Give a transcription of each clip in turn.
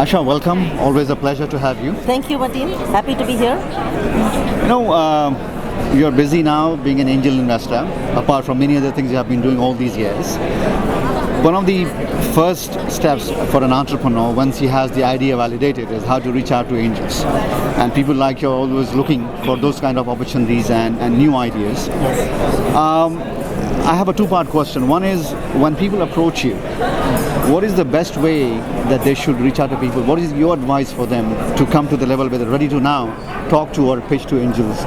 Asha, welcome. Always a pleasure to have you. Thank you, Martin. Happy to be here. You're busy now being an angel investor, apart from many other things you have been doing all these years. One of the first steps for an entrepreneur, once he has the idea validated, is how to reach out to angels. And people like you are always looking for those kind of opportunities and new ideas. I have a two-part question. One is, when people approach you, what is the best way that they should reach out to people? What is your advice for them to come to the level where they're ready to now talk to or pitch to angels?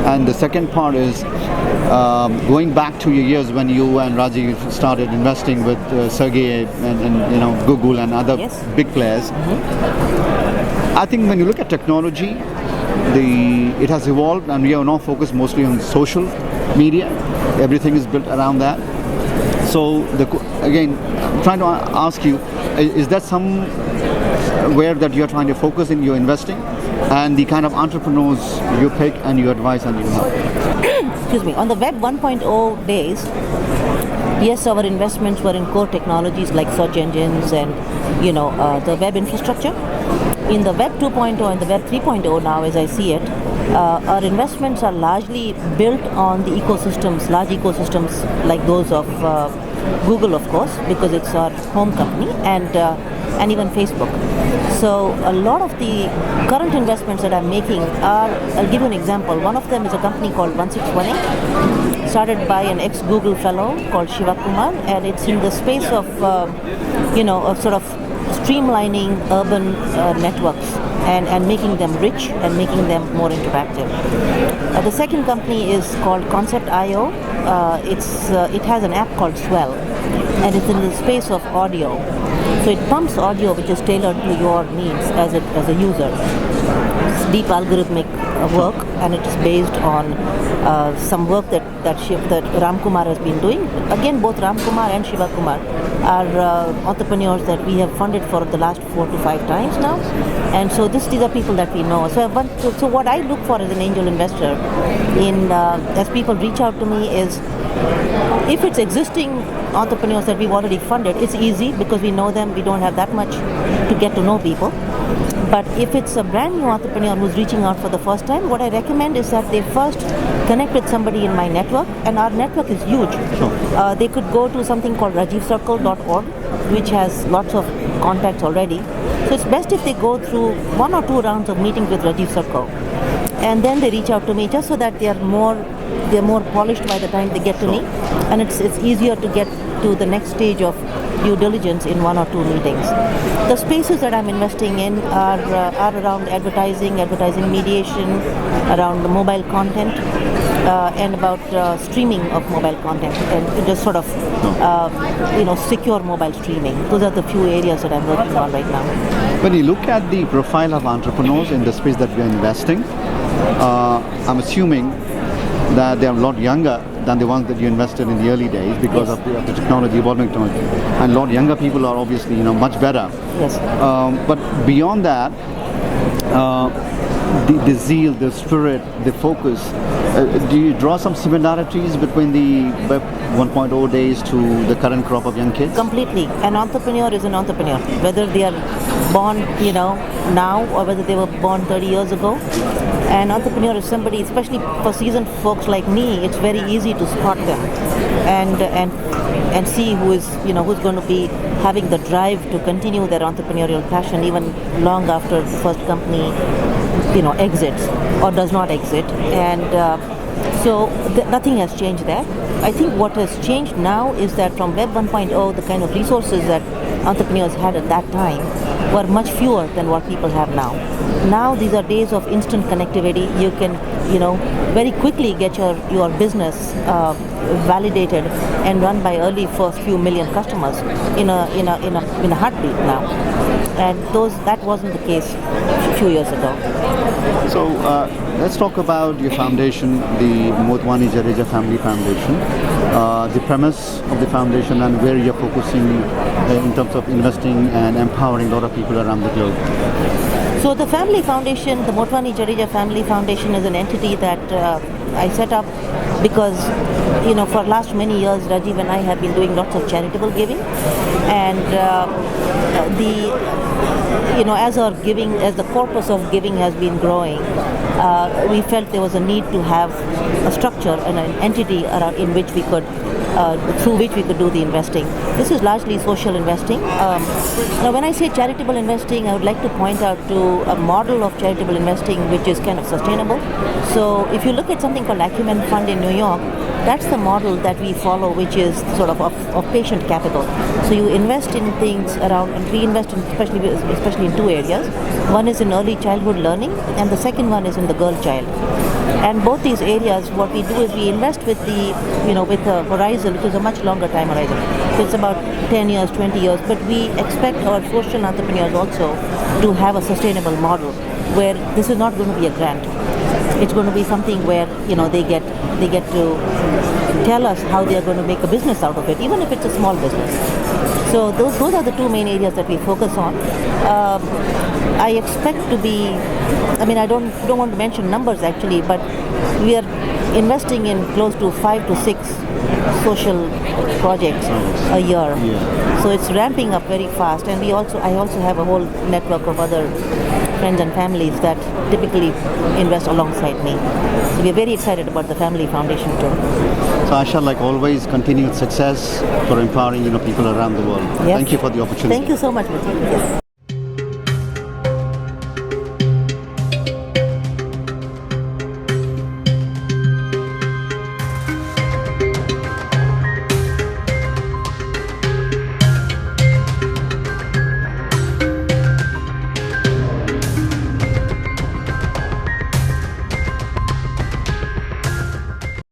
And the second part is, going back to your years when you and Rajiv started investing with Sergey and Google and other big players. I think when you look at technology, it has evolved, and we are now focused mostly on social media. Everything is built around that. So again, I'm trying to ask you, is that somewhere that you're trying to focus in your investing and the kind of entrepreneurs you pick and you advise and you help? Excuse me. On the Web 1.0 days, yes, our investments were in core technologies like search engines and the web infrastructure. In the Web 2.0 and the Web 3.0 now, as I see it, our investments are largely built on the ecosystems, large ecosystems like those of Google, of course, because it's our home company, and even Facebook. So a lot of the current investments that I'm making are, I'll give you an example. One of them is a company called 1618, started by an ex-Google fellow called Shiva Kumar, and it's in the space of, of sort of streamlining urban networks and making them rich and making them more interactive. The second company is called Concept.io. It has an app called Swell, and it's in the space of audio. So it pumps audio which is tailored to your needs as a user. It's deep algorithmic work, and it is based on some work that Ram Kumar has been doing. Again, both Ram Kumar and Shiva Kumar are entrepreneurs that we have funded for the last 4 to 5 times now, and so these are people that we know. So what I look for as an angel investor as people reach out to me is, if it's existing entrepreneurs that we've already funded, it's easy because we know them. We don't have that much to get to know people. But if it's a brand new entrepreneur who's reaching out for the first time, what I recommend is that they first connect with somebody in my network, and our network is huge. They could go to something called rajivcircle.org, which has lots of contacts already. So it's best if they go through 1 or 2 rounds of meetings with Rajiv Circle, and then they reach out to me, just so that they're more polished by the time they get to me, and it's easier to get to the next stage of due diligence in 1 or 2 meetings. The spaces that I'm investing in are around advertising mediation, around the mobile content, and about streaming of mobile content, and just sort of secure mobile streaming. Those are the few areas that I'm working on right now. When you look at the profile of entrepreneurs in the space that we're investing, I'm assuming that they are a lot younger than the ones that you invested in the early days because of the technology, evolving technology. And a lot younger people are obviously much better. Yes. But beyond that, the zeal, the spirit, the focus, do you draw some similarities between the Web 1.0 days to the current crop of young kids? Completely. An entrepreneur is an entrepreneur, whether they are born now or whether they were born 30 years ago. An entrepreneur is somebody, especially for seasoned folks like me, it's very easy to spot them and see who's going to be having the drive to continue their entrepreneurial passion even long after the first company exits or does not exit. And so nothing has changed there. I think what has changed now is that from Web 1.0, the kind of resources that entrepreneurs had at that time were much fewer than what people have now. Now these are days of instant connectivity. You can, very quickly get your business validated and run by early first few million customers in a heartbeat now. And that wasn't the case a few years ago. So let's talk about your foundation, the Motwani Jadeja Family Foundation, the premise of the foundation and where you're focusing in terms of investing and empowering a lot of people around the globe. So the family foundation, the Motwani Jadeja Family Foundation, is an entity that I set up because, for last many years, Rajiv and I have been doing lots of charitable giving. and the as our giving, as the corpus of giving has been growing, we felt there was a need to have a structure and an entity around in which we could, through which we could do the investing. This is largely social investing. Now, when I say charitable investing, I would like to point out to a model of charitable investing which is kind of sustainable. So, if you look at something called Acumen Fund in New York, that's the model that we follow, which is sort of patient capital. So you invest in things around, and we invest in especially in two areas. One is in early childhood learning, and the second one is in the girl child. And both these areas, what we do is we invest with with a horizon, which is a much longer time horizon. So it's about 10 years, 20 years. But we expect our social entrepreneurs also to have a sustainable model where this is not going to be a grant. It's going to be something where they get to tell us how they are going to make a business out of it, even if it's a small business. So those are the two main areas that we focus on. I expect to be, I don't want to mention numbers actually, but we are investing in close to 5 to 6 social projects a year. Yeah. So it's ramping up very fast, and I also have a whole network of other friends and families that typically invest alongside me. So we're very excited about the Family Foundation too. So Asha, like always, continued success for empowering people around the world. Yes. Thank you for the opportunity. Thank you so much, Mati. Yes.